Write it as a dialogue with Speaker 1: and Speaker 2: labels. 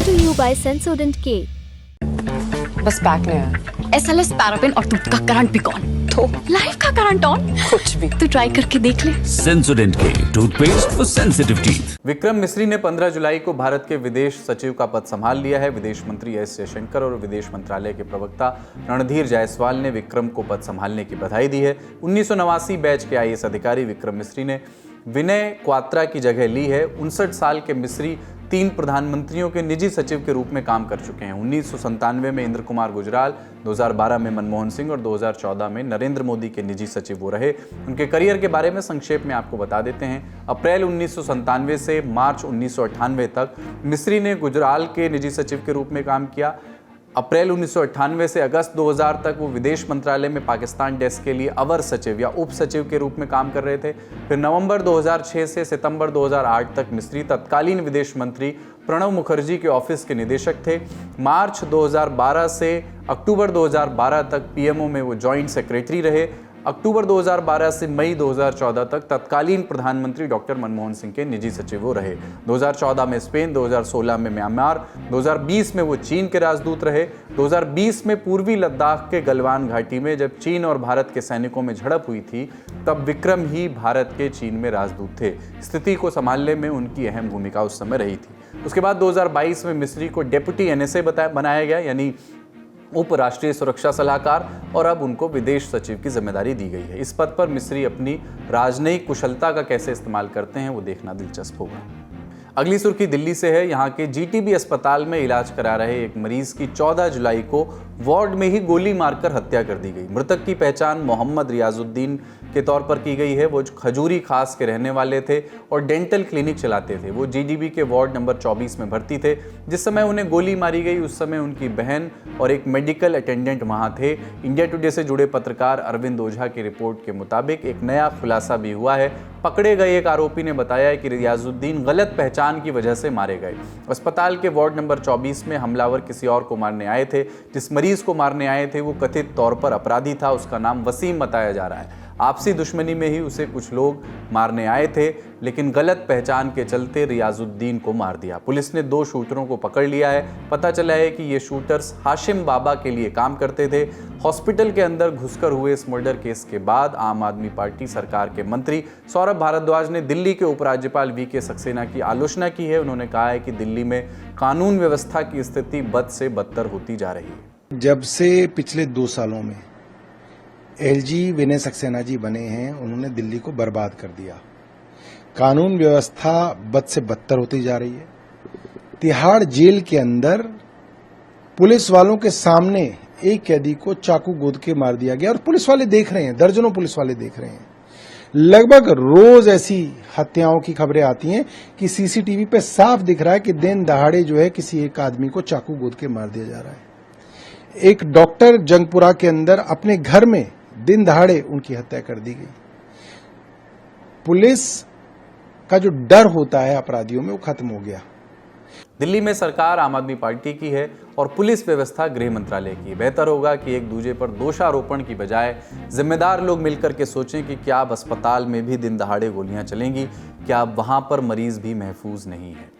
Speaker 1: to you by Sensodyne K.
Speaker 2: बस pack नहीं है। SLS पैराफिन और दूध का करंट भी कौन? तो लाइफ का करंट ऑन? कुछ भी। तो ट्राई करके देख ले।
Speaker 3: Sensodyne K toothpaste for sensitive teeth.
Speaker 4: Vikram Misri ने 15 जुलाई को भारत के विदेश सचिव का पद संभाल लिया है। विदेश मंत्री एस जयशंकर और विदेश मंत्रालय के प्रवक्ता रणधीर जायसवाल ने विक्रम को पद संभालने की बधाई दी है। 1989 बैच के IAS अधिकारी विक्रम मिस्री ने विनय क्वात्रा की जगह ली है। 59 साल के मिस्री 3 प्रधानमंत्रियों के निजी सचिव के रूप में काम कर चुके हैं। 1997 में इंद्र कुमार गुजराल, 2012 में मनमोहन सिंह और 2014 में नरेंद्र मोदी के निजी सचिव वो रहे। उनके करियर के बारे में संक्षेप में आपको बता देते हैं। अप्रैल 1997 से मार्च 1998 तक मिस्री ने गुजराल के निजी सचिव के रूप में काम किया। अप्रैल 1998 से अगस्त 2000 तक वो विदेश मंत्रालय में पाकिस्तान डेस्क के लिए अवर सचिव या उप सचिव के रूप में काम कर रहे थे। फिर नवंबर 2006 से सितंबर 2008 तक मिस्री तत्कालीन विदेश मंत्री प्रणब मुखर्जी के ऑफिस के निदेशक थे। मार्च 2012 से अक्टूबर 2012 तक PMO में वो जॉइंट सेक्रेटरी रहे। अक्टूबर 2012 से मई 2014 तक तत्कालीन प्रधानमंत्री डॉक्टर मनमोहन सिंह के निजी सचिव वो रहे। 2014 में स्पेन, 2016 में म्यांमार, 2020 में वो चीन के राजदूत रहे। 2020 में पूर्वी लद्दाख के गलवान घाटी में जब चीन और भारत के सैनिकों में झड़प हुई थी, तब विक्रम ही भारत के चीन में राजदूत थे। स्थिति को संभालने में उनकी अहम भूमिका उस समय रही थी। उसके बाद 2022 में मिस्री को डेप्यूटी NSA बनाया गया, यानी उप राष्ट्रीय सुरक्षा सलाहकार, और अब उनको विदेश सचिव की जिम्मेदारी दी गई है। इस पद पर मिस्री अपनी राजनयिक कुशलता का कैसे इस्तेमाल करते हैं वो देखना दिलचस्प होगा। अगली सुर्खी दिल्ली से है। यहाँ के GTB अस्पताल में इलाज करा रहे एक मरीज की 14 जुलाई को वार्ड में ही गोली मारकर हत्या कर दी गई। मृतक की पहचान मोहम्मद रियाजुद्दीन के तौर पर की गई है। वो खजूरी खास के रहने वाले थे और डेंटल क्लिनिक चलाते थे। वो GDB के वार्ड नंबर 24 में भर्ती थे। जिस समय उन्हें गोली मारी गई उस समय उनकी बहन और एक मेडिकल अटेंडेंट वहां थे। इंडिया टुडे से जुड़े पत्रकार अरविंद ओझा की रिपोर्ट के मुताबिक एक नया खुलासा भी हुआ है। पकड़े गए एक आरोपी ने बताया कि रियाजुद्दीन गलत पहचान की वजह से मारे गए। अस्पताल के वार्ड नंबर 24 में हमलावर किसी और को मारने आए थे। जिस मरीज को मारने आए थे वो कथित तौर पर अपराधी था। उसका नाम वसीम बताया जा रहा है। आपसी दुश्मनी में ही उसे कुछ लोग मारने आए थे, लेकिन गलत पहचान के चलते रियाजुद्दीन को मार दिया। पुलिस ने 2 शूटरों को पकड़ लिया है। पता चला है कि ये शूटर्स हाशिम बाबा के लिए काम करते थे। हॉस्पिटल के अंदर घुसकर हुए इस मर्डर केस के बाद आम आदमी पार्टी सरकार के मंत्री सौरभ भारद्वाज ने दिल्ली के उपराज्यपाल VK सक्सेना की आलोचना की है। उन्होंने कहा है कि दिल्ली में कानून व्यवस्था की स्थिति बद से बदतर होती जा रही है।
Speaker 5: जब से पिछले 2 सालों में LG विनय सक्सेना जी बने हैं, उन्होंने दिल्ली को बर्बाद कर दिया। कानून व्यवस्था बद से बदतर होती जा रही है। तिहाड़ जेल के अंदर पुलिस वालों के सामने एक कैदी को चाकू गोद के मार दिया गया और पुलिस वाले देख रहे हैं, दर्जनों पुलिस वाले देख रहे हैं। लगभग रोज ऐसी हत्याओं की खबरें आती हैं कि CCTV पे साफ दिख रहा है कि दिन दहाड़े जो है किसी एक आदमी को चाकू गोद के मार दिया जा रहा है। एक डॉक्टर जंगपुरा के अंदर अपने घर में दिन दहाड़े उनकी हत्या कर दी गई। पुलिस का जो डर होता है अपराधियों में वो खत्म हो गया।
Speaker 4: दिल्ली में सरकार आम आदमी पार्टी की है और पुलिस व्यवस्था गृह मंत्रालय की। बेहतर होगा कि एक दूसरे पर दोषारोपण की बजाय जिम्मेदार लोग मिलकर के सोचें कि क्या अब अस्पताल में भी दिन दहाड़े गोलियां चलेंगी, क्या अब वहां पर मरीज भी महफूज नहीं है।